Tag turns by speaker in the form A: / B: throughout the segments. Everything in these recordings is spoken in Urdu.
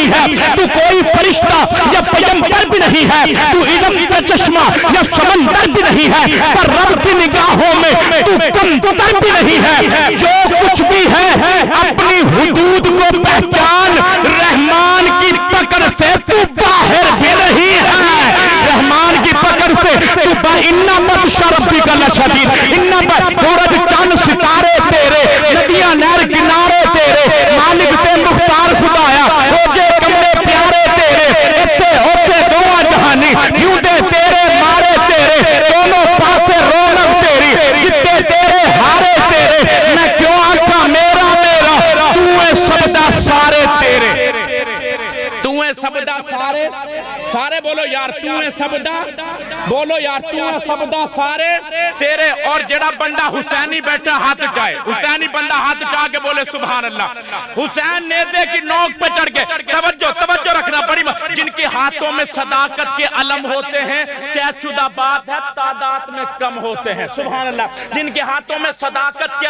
A: نہیں ہے, تو کوئی فرشتہ یا پیغمبر بھی نہیں ہے, تو علم کا چشمہ یا سمندر بھی نہیں ہے, پر رب کی نگاہوں میں تو کمتر بھی نہیں ہے. جو کچھ بھی ہے اپنی حدود کو پہچان, رحمان کی پکڑ سے تو باہر بھی نہیں ہے, رحمان کی پکڑ سے تو اِنَّ بَطْشَ رَبِّكَ لَشَدِيدٌ, اِنَّ سورج چاند ستارے تیرے, ندیاں نہر کنارے تیرے, مالک تے مختار خدایا, روجے کمرے پیارے تیرے, اتھے ہوتے دعا جہانی, جیوندے تیرے مارے تیرے, دونوں پاسے رونق تیری, جتے تیرے ہارے تیرے, میں کیوں آنکھا میرا میرا, تو اے سبدہ سارے تیرے, تو اے سبدہ سارے, سارے بولو یار تو اے سبدہ, بولو یار تو اے سبدہ سارے تیرے. اور جڑا بندہ حسینی بیٹھا ہاتھ چاہے, حسینی بندہ ہاتھ چاہ کے بولے سبحان اللہ. حسین نیزے کی نوک پہ چڑھ کے, توجہ رکھنا بڑی, جن کے ہاتھوں میں صداقت کے علم ہوتے ہیں, قید شدہ بات ہے تعداد میں کم ہوتے ہیں, سبحان اللہ. جن کے ہاتھوں میں صداقت کے,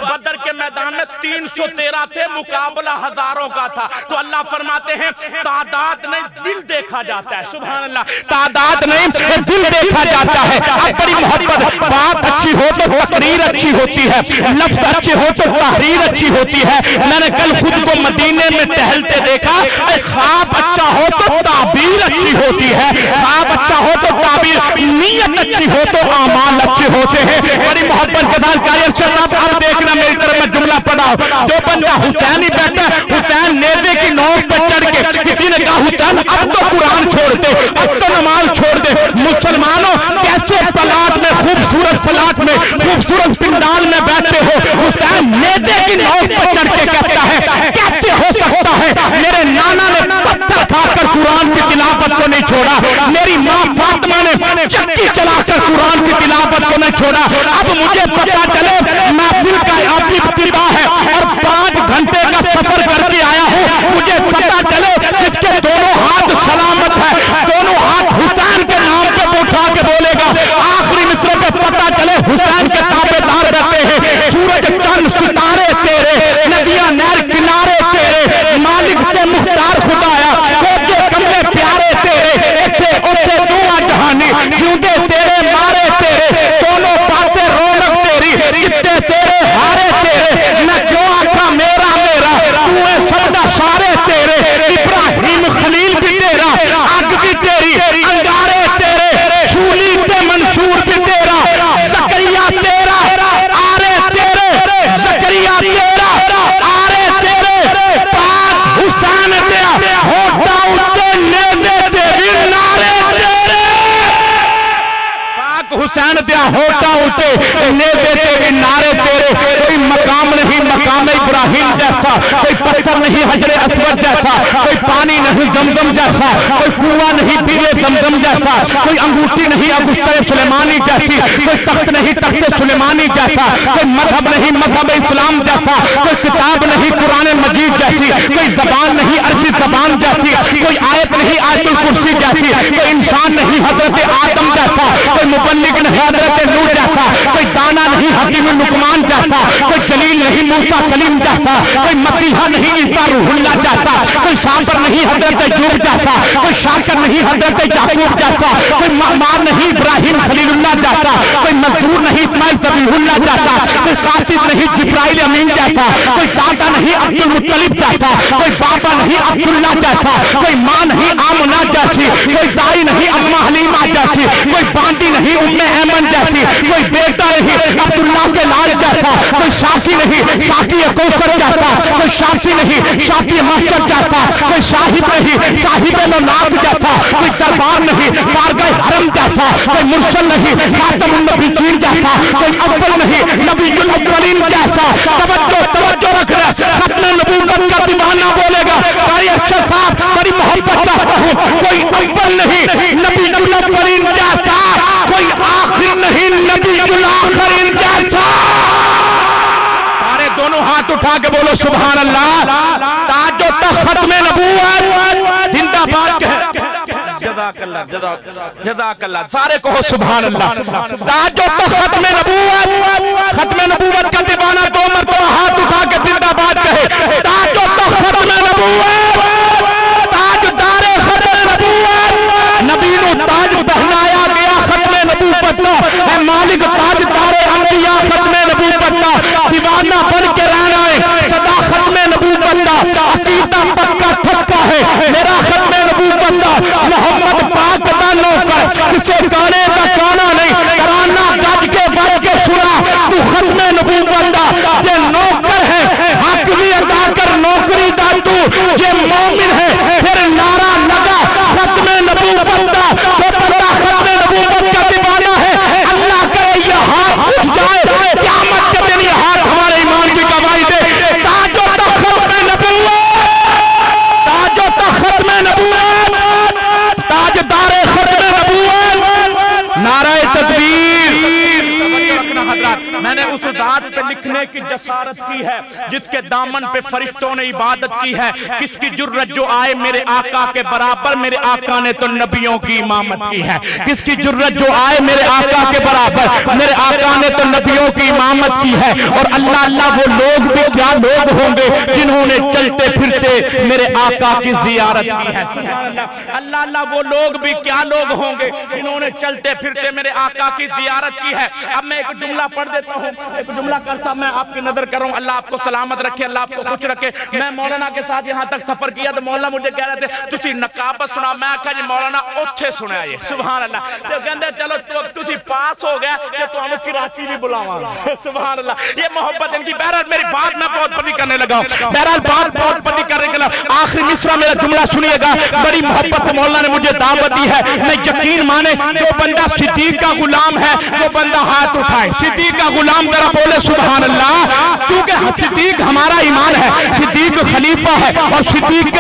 A: بدر کے میدان میں 313 تھے, مقابلہ ہزاروں کا تھا, تو اللہ فرماتے ہیں تعداد نہیں دل دیکھا جاتا ہے, سبحان اللہ. تعداد نہیں دل دیکھا جاتا ہے. اب بڑی محبت, بات اچھی ہو تو تقریر اچھی ہوتی ہے, لفظ اچھے ہو تو تحریر اچھی ہوتی ہے. میں نے کل خود کو مدینے میں ٹہلتے دیکھا, خواب اچھا ہو تو تعبیر اچھی ہوتی ہے, خواب اچھا ہو تو تعبیر, نیت اچھی ہو تو اعمال اچھے ہوتے ہیں. بڑی محبت کے ساتھ قاری ارشد صاحب اب دیکھنا میری طرف میں جملہ پڑھا, جو بندہ حسینی بیٹھا, حسین نیزے کی نوک پر چڑھ کے, کسی نے کہا حسین اب تو قرآن چھوڑ دے, اب تو نماز چھوڑ دے. مسلمانوں کیسے پلاٹ میں, خوبصورت پلاٹ میں, خوبصورت پنڈال میں بیٹھتے ہو, حسین نیزے کی نوک پر چڑھ کے کہتا ہے کیسے ہو سکتا ہے, میرے نانا نے پتھر کھا کر قرآن کی تلاوت کو نہیں چھوڑا, میری ماں فاطمہ نے چکی چلا کر قرآن کی تلاوت کو نہیں چھوڑا. اب مجھے پتا چلے محفل کا اپنی ابتدا ہے اور 5 گھنٹے کا سفر کر کے آیا ہوں, مجھے پتا چلے جس کے دونوں ہاتھ سلامت ہے, دونوں ہاتھ حسین کے نام پہ اٹھا کے بولے گا, آخری مصرے پہ پتا چلے حسین کے تابعدار رہتے ہیں. سورج چاند ستارے تیرے, ندیاں نہر کنارے تیرے, مالک تے مختار خدایا, کوچے کمرے پیارے تیرے, اتھے اوتھے دعا جہانی, جیوندے تیرے مارے تیرے, دونوں پاسے رونق تیری, جتے تیرے ہارے تیرے, میں کیوں آنکھا میرا میرا, تو اے سبدہ سارے تیرے. ابراہیم خلیل بھی تیرا, آگ بھی تیری, انگارے تیرے, سولی تے منصور بھی تیرا, زکریا تیرا, آرے تیرے, زکریا تیرا, آرے تیرے, پاک حسین تیرا, ہوتا اتے نیزے تیری, نارے تیرے, پاک حسین تیرا, ہوتا اتے نیزے تیری, نارے تیرے. کوئی مقام نہیں مقام ابراہیم جیسا, کوئی پتھر نہیں حجر اسود جیسا, کوئی پانی نہیں زمزم جیسا, کوئی کنواں نہیں پیرے زمزم جیسا, کوئی انگوٹھی نہیں انگوشتہ سلیمانی جیسی, کوئی تخت نہیں تخت سلیمانی جیسا, کوئی مذہب نہیں مذہب اسلام جیسا, کوئی کتاب نہیں قرآن مجید جیسی, کوئی زبان نہیں عربی زبان جیسی, کوئی آیت نہیں آیت الکرسی جیسی, کوئی انسان نہیں حضرت آدم جیسا, کوئی مبلغ نہیں حضرت نوح جیسا, کوئی دانا نہیں حکیم لقمان جیسا, کوئی جلیل نہیں موسیٰ کلیم جیسا, کوئی مسیحا نہیں عیسیٰ روح اللہ جیسا, کوئی صابر نہیں حضرت ایوب جیسا, کوئی شاکر نہیں حضرت یعقوب جیسا, کوئی معمار نہیں ابراہیم خلیل اللہ جیسا, کوئی مذکور نہیں اسماعیل ذبیح اللہ جیسا, کوئی قاسم نہیں جبرائیل امین جیسا, کوئی دادا نہیں عبد المطلب جیسا, کوئی بابا نہیں عبداللہ جیسا, کوئی ماں نہیں آمنہ جیسی, کوئی دائی نہیں اماں حلیمہ جیسی, کوئی باندی نہیں ام ایمن جیسی, کوئی بیٹا نہیں عبداللہ کے لال جیسا, کوئی شاکی نہیں شاکی کوثر جیسا, کوئی شاکی نہیں شاکی محشر جیسا, کوئی شاہد نہیں شاہد لوناب جیسا, کوئی دربار نہیں بارگاہ حرم جیسا, کوئی مرسل نہیں خاتم النبیین جیسا, کوئی اول نہیں نبی الاولین جیسا. توجہ رکھنا, ختم نبوت کا دیوانہ بولے گا, قاری ارشد صاحب بڑی محبت چاہتا ہوں, کوئی اول نہیں نبی الاولین جیسا, کوئی آخر نہیں نبی الاخرین جیسا. دونوں ہاتھ اٹھا کے بولو سبحان اللہ. تاج و تخت ختم نبوت زندہ باد کہے, جزاک اللہ جزاک اللہ, سارے کہو سبحان اللہ. تاج و تخت ختم نبوت, ختم نبوت کا دیوانہ 2 مرتبہ ہاتھ اٹھا کے زندہ باد کہے, تاج و تخت ختم نبوت. سے گانے کا گانا نہیں، ترانہ گج کے سنا تو ختم نبوت دا جے نوکر ہے حق بھی ادا کر نوکری دا تو جے مومن ہے پھر نعرہ لگا ختم نبوت دا تو بندہ ختم نبوت کا دیوانہ ہے۔ اللہ کرے یہ ہاتھ اٹھ جائے قیامت کے دن، یہ ہاتھ ہمارے ایمان کی گواہی دے، تاج و تخت ختم نبوت، تاج و تخت ختم نبوت، تاجدار ختم نبوت، نعرہ تکبیر۔
B: میں نے اس ذات پہ لکھنے کی جسارت کی ہے جس کے دامن پہ فرشتوں نے عبادت کی ہے، کس کی جرت جو آئے میرے آقا کے برابر، میرے آقا نے تو نبیوں کی امامت کی ہے، کس کی جرت جو آئے میرے آقا کے برابر، میرے آقا نے تو نبیوں کی امامت کی ہے۔ اور اللہ اللہ وہ لوگ بھی کیا لوگ ہوں گے جنہوں نے چلتے پھرتے میرے آقا کی زیارت کی ہے۔ اللہ اللہ وہ لوگ بھی کیا لوگ ہوں گے جنہوں نے چلتے پھرتے میرے آقا کی زیارت کی ہے۔ اب میں ایک جملہ پڑھ دیتا ہوں، ایک جملہ کرتا میں آپ کی نظر کروں، اللہ آپ کو سلامت رکھے، اللہ آپ کو خوش رکھے۔ میں مولانا کے ساتھ یہاں تک سفر کیا تو مولانا مجھے کہہ رہے تھے تسی نقابت سنا، میں کہا جی مولانا اوتھے سنا یہ، سبحان اللہ۔ تو کہندے چلو تسی پاس ہو گیا کہ تو ہمیں کراچی بھی بلاواں، سبحان اللہ۔ یہ محبت ان کی، بہرحال میری بات میں بہت پتی کرنے لگا ہوں، بہرحال بات بہت پتی کرنے لگا۔ آخری مصرع میرا جملہ سنیے گا، بڑی محبت سے مولانا نے مجھے دعوت دی ہے، میں یقین مانے جو بندہ صدیق کا غلام ہے وہ بندہ ہاتھ اٹھائے، صدیق کا غلام ذرا بولے سبحان اللہ، کیونکہ صدیق ہمارا ایمان ہے، صدیق خلیفہ ہے اور صدیق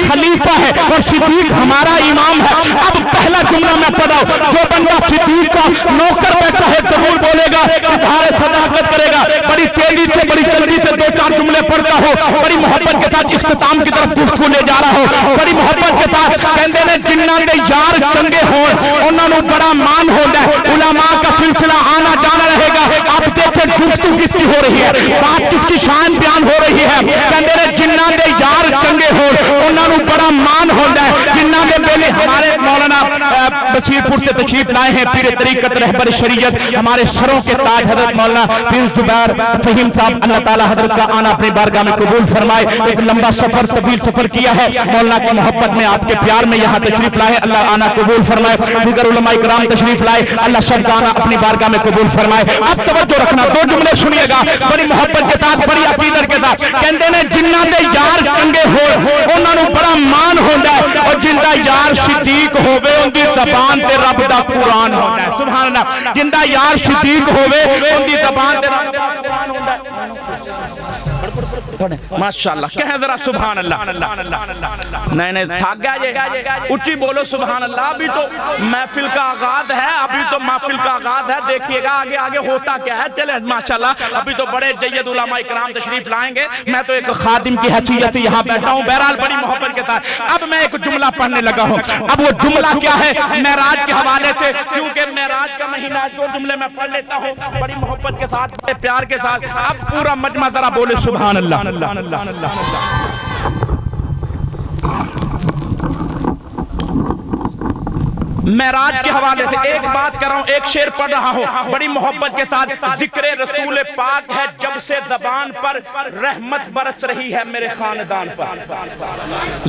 B: خلیفہ ہے اور صدیق ہمارا امام ہے۔ اب پہلا جملہ میں پڑھاؤں، جو بندہ صدیق کا نوکر بیٹھا ہے ضرور بولے گا، اظہار صداقت کرے گا، بڑی تیزی سے بڑی جلدی سے دو چار جملے پڑھتا ہو، بڑی محبت کے ساتھ اختتام کی طرف گفتگو لے جا رہا ہو، بڑی محبت کے ساتھ کہندے نے جنہاں دے یار چنگے ہون انہاں نوں بڑا مان ہوندا ہے، علماء کا سلسلہ آنا جانا رہے گا۔ آپ دیکھیں گفتگو کس کی ہو رہی ہے، بات کس کی شان بیان ہو رہی ہے، کہندے نے جنہاں دے یار چنگے ہون انہاں نوں بڑا مان ہوندا ہے، جنہاں دے بیلے ہمارے مولانا بصیر پور سے تشریف لائے ہیں، پیر طریقت رہبر شریعت، ہمارے سروں کے تاج حضرت مولانا پیر زبیر فہیم صاحب، اللہ تعالی حضرت کا آنا اپنی بارگاہ میں قبول فرمائے۔ ایک لمبا سفر طویل سفر کیا ہے، مولانا کی محبت میں آپ کے پیار میں یہاں تشریف لائے، اللہ آنا قبول فرمائے۔ دیگر علماء کرام تشریف لائے، اللہ سب کا آنا اپنی بارگاہ میں قبول فرمائے۔ اب توجہ رکھنا، دو جملے سنیے گا بڑی محبت کے ساتھ، بڑی عقیدت کے ساتھ، کہندے نے جنہاں دے یار چنگے ہون انہاں نوں بڑا مان ہوندا ہے، اور جندا یار صدیق ہووے ان دی زبان تے رب دا قرآن ہوندا ہے، سبحان اللہ۔ جندا یار صدیق ہووے ان دی زبان تے رب دا قرآن ہوندا ہے۔ ماشاءاللہ کہیں ذرا سبحان اللہ۔ نہیں تھک گیا یہ، اچھی بولو سبحان اللہ۔ ابھی تو محفل کا آغاز ہے، ابھی تو محفل کا آغاز ہے، دیکھیے گا آگے آگے ہوتا کیا ہے۔ چلے ماشاءاللہ ابھی تو بڑے جید علماء کرام تشریف لائیں گے، میں تو ایک خادم کی حیثیت سے یہاں بیٹھا ہوں، بہرحال بڑی محبت کے ساتھ۔ اب میں ایک جملہ پڑھنے لگا ہوں، اب وہ جملہ کیا ہے معراج کے حوالے سے، کیونکہ معراج کا مہینہ ہے، دو جملے میں پڑھ لیتا ہوں بڑی محبت کے ساتھ، بڑے پیار کے ساتھ۔ اب پورا مجمع ذرا بولے سبحان اللہ۔ معراج کے حوالے سے ایک بات کر رہا ہوں، ایک شعر پڑھ رہا ہوں بڑی محبت کے ساتھ۔ ذکر رسول پاک ہے جب سے زبان پر رحمت برس رہی ہے میرے خاندان پر،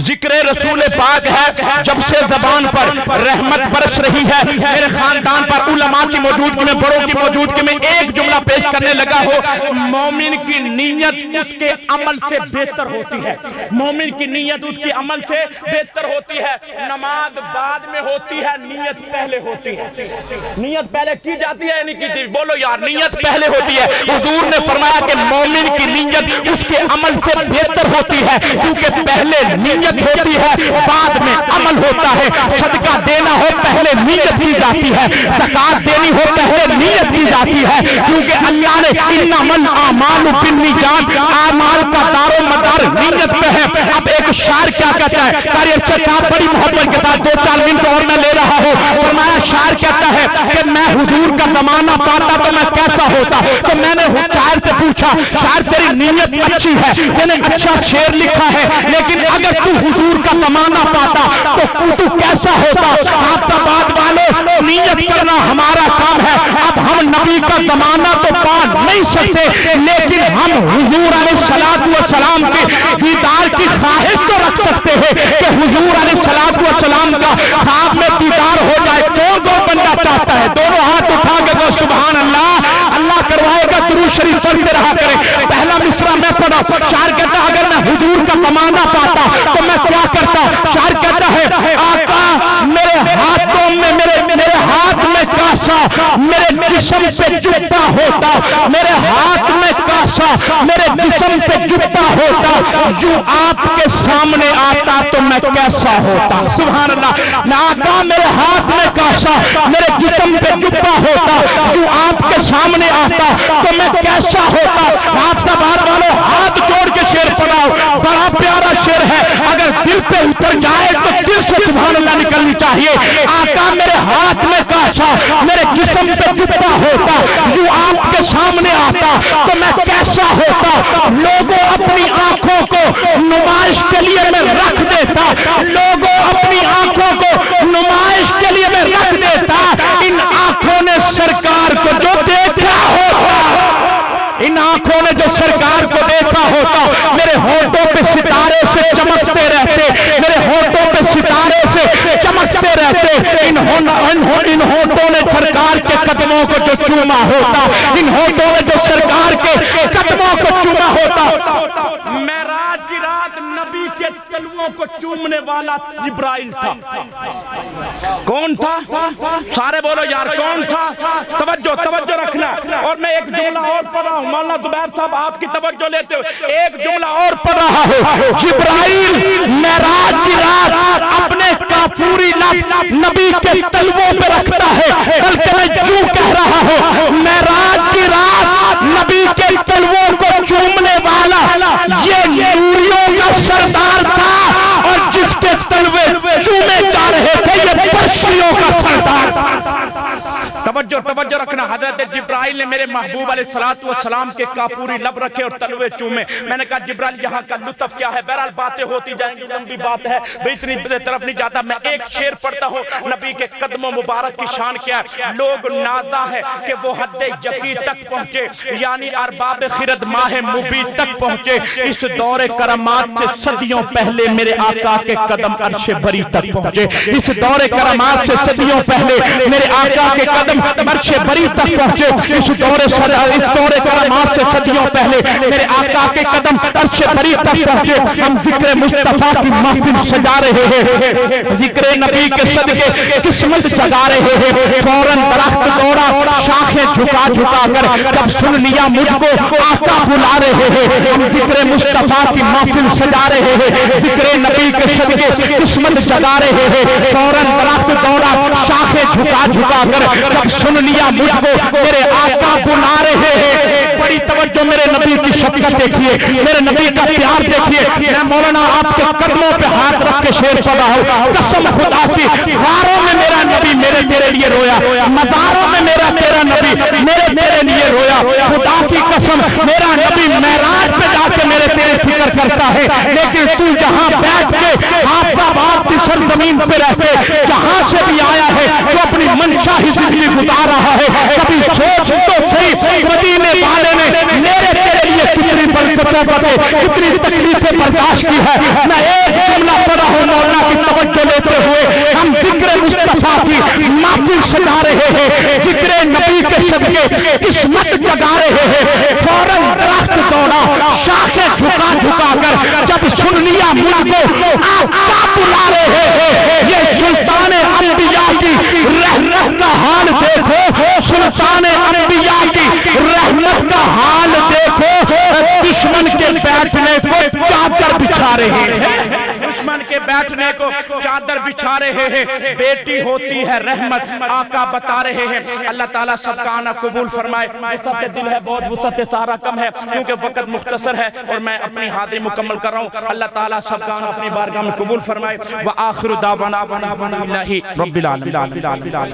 B: ذکر رسول پاک ہے جب سے زبان پر رحمت برس رہی ہے میرے خاندان پر۔ علماء کی موجودگی میں، بڑوں کی موجودگی میں ایک جملہ پیش کرنے لگا ہو، مومن کی نیت اس کے عمل سے بہتر ہوتی ہے، مومن کی نیت اس کے عمل سے بہتر ہوتی ہے۔ نماز بعد میں ہوتی ہے، نیت پہلے ہوتی ہے۔ نیت پہلے کی جاتی ہے، نہیں کی، بولو یار، نیت پہلے ہوتی ہے۔ حضور نے فرمایا کہ مومن کی نیت اس کے عمل سے بہتر ہوتی ہے، کیونکہ پہلے نیت ہوتی ہے بعد میں عمل ہوتا ہے۔ صدقہ دینا ہو پہلے نیت کی جاتی ہے، زکات دینی ہو پہلے نیت کی جاتی ہے، کیونکہ اللہ نے انما الاعمال بالنیات، اعمال کا دار و مدار نیت پہ ہے۔ اب ایک شاعر کیا کہتا ہے، قاری ارشد صاحب بڑی محبت کے ساتھ، دو چار منٹ اور میں لے رہا ہوں، فرمایا شاعر کہتا ہے کہ میں حضور کا زمانہ پاتا تو میں کیسا ہوتا۔ تو میں نے شاعر سے پوچھا، شاعر تیری نیت اچھی ہے، میں نے اچھا شعر لکھا ہے، لیکن اگر تو حضور کا زمانہ پاتا تو کیسا ہوتا۔ آپ کا بات والے، نیت کرنا ہمارا کام ہے۔ اب ہم نبی کا زمانہ تو پا نہیں سکتے، لیکن ہم حضور علیہ السلام کے دیدار کی خواہش تو رکھ سکتے ہیں کہ حضور علیہ السلام کا خواب میں دیدار ہو جائے۔ کون
A: ہے. دونوں ہاتھ اٹھا کے وہ سبحان اللہ. اللہ کروائے گا درود شریف پڑھتے رہا کرے. پہلا مصرع میں پڑھا. شاعر کہتا اگر میں حضور کا تمنا پاتا تو میں کیا کرتا. شاعر کہتا ہے آقا میرے ہاتھوں میں میرے ہاتھ میں کاسا میرے جسم پہ جبتا ہوتا. میرے ہاتھ میں کاسا میرے جسم پہ جبتا ہوتا. جو آپ کے سامنے آتا تو میں کیسا ہوتا. سبحان اللہ. میں آقا میرے ہاتھ میں کاسا میرے جسم پہ جبتا ہوتا. جو آپ کے سامنے آتا تو میں کیسا ہوتا. آپ سب ہاتھ والوں ہاتھ جوڑ کے شعر پڑھاؤ. بڑا پیارا شعر ہے. اگر دل پہ اتر جائے تو دل سے سبحان اللہ نکلنی چاہیے. آقا میرے ہاتھ میں کاسا میرے جسم پہ جبتا ہوتا. جو آپ کے سامنے آتا تو میں کیسا ہوتا. لوگوں اپنی آنکھوں کو نمائش کے لیے میں رکھ دیتا. لوگوں اپنی آنکھوں کو نمائش کے لیے میں رکھ دیتا. ان آنکھوں نے سرکار کو جو دیکھا ہوتا, ان آنکھوں نے جو سرکار کو دیکھا ہوتا, میرے ہونٹوں پہ ستارے سے چمکتے رہتے. میرے ہونٹوں پہ ستارے سے چمکتے رہتے. ان ہونٹوں نے سرکار کے قدموں کو جو چوما ہوتا, ان ہونٹوں نے جو سرکار کے قدموں کو چوما ہوتا.
B: معراج کی رات نبی کے تلووں کو چومنے والا جبرائیل تھا. کون تھا؟ سارے بولو یار کون تھا. توجہ رکھنا. اور میں ایک جملہ اور پڑھ رہا ہوں. مولانا زبیر صاحب آپ کی توجہ لیتے ہوئے ایک جملہ اور پڑھ رہا ہوں.
A: جبرائیل معراج کی رات اپنے کافوری لب نبی کے تلووں پہ رکھتا ہے. بلکہ میں جو کہہ رہا ہوں معراج کی رات نبی کے تلووں کو چومنے والا یہ نوریوں کا سردار تھا. اور جس کے تلوے چومے جا رہے تھے یہ پرشیوں کا سردار تھا.
B: توجہ رکھنا. حضرت جبرائیل نے میرے محبوب علیہ السلام کے کافوری لب رکھے اور تلوے چومے. میں نے کہا جبرائیل یہاں کا لطف کیا ہے. بہرحال باتیں ہوتی جائیں گی, لمبی بات ہے, اتنی طرف نہیں جاتا. میں ایک شعر پڑھتا ہوں. نبی کے قدموں مبارک کی شان کیا ہے. لوگ نازا ہے کہ وہ حد یقین تک پہنچے, یعنی ارباب خرد ماہ مبین تک پہنچے. اس دور کرامات سے صدیوں پہلے میرے آقا کے قدم عرش بری تک پہنچے. اس دور کرامات سے صدیوں پہلے میرے آقا کے قدم عرش بری تک پہنچے. اس دور کرامات سے صدیوں پہلے میرے آقا کے قدم عرش بری تک پہنچے. ہم ذکر مصطفیٰ کی محفل سجا رہے ہیں, ذکر نبی کے صدقے قسمت جگا رہے ہیں. فوراً درخت دوڑا شاخیں جھکا کر, جب سن لیا مجھ کو آقا بلا رہے ہیں. ہم ذکر مصطفیٰ کی محفل سجا رہے ہیں, ذکر نبی کے صدقے قسمت جگا رہے ہیں. فوراً درخت دوڑا شاخیں جھکا کر, جب سن لیا مجھ کو میرے آقا بلا رہے ہیں. بڑی توجہ میرے نبی کی شفقت دیکھیے, میرے نبی کا پیار دیکھیے. میں مولانا آپ کے قدموں پہ ہاتھ رکھ کے شعر پڑھ رہا ہوں. قسم خدا کی غاروں میں میرا نبی میرے تیرے لیے رویا, مزاروں میں میرا تیرا نبی میرے تیرے لیے رویا. خدا کی قسم میرا نبی معراج پہ جا کے میرے تیرے فکر کرتا ہے. لیکن تو جہاں بیٹھ کے آپ کی سرزمین پہ رہتے, جہاں سے بھی آیا ہے تو اپنی منشا ہی زندگی گزار رہا ہے. کبھی سوچ تو صحیح مدینے والے نے میرے تیرے لیے کتنی برکتیں کتنی تکلیفیں برداشت کی ہے. میں ایک جملہ پڑھا ہوں مولانا کی توجہ لیتے ہوئے. ہم ذکر مصطفیٰ کی محفل سجا رہے ہیں, ذکر نبی کے صدقے قسمت جگا رہے ہیں. فوراً درخت دوڑا شاخیں جھکا کر, جب سن لیا مجھ کو آقا بلا رہے ہیں. یہ سلطان انبیاء کی رحمت کا حال دیکھو, سلطان انبیاء کی رحمت کا حال دیکھو. دشمن کے بیٹھنے کو چادر بچھا رہے ہیں, دشمن کے بیٹھنے کو چادر بچھا رہے ہیں. بیٹی ہوتی ہے رحمت, آقا بتا رہے ہیں. اللہ تعالیٰ سب کا آنا قبول فرمائے. وسعت دل ہے بہت, وسعت سارا کم ہے کیونکہ وقت مختصر ہے اور میں اپنی حاضری مکمل کر رہا ہوں. اللہ تعالیٰ سب کا آنا اپنی بارگاہ میں قبول فرمائے. وآخر دعوانا الحمد للہ رب العالمین.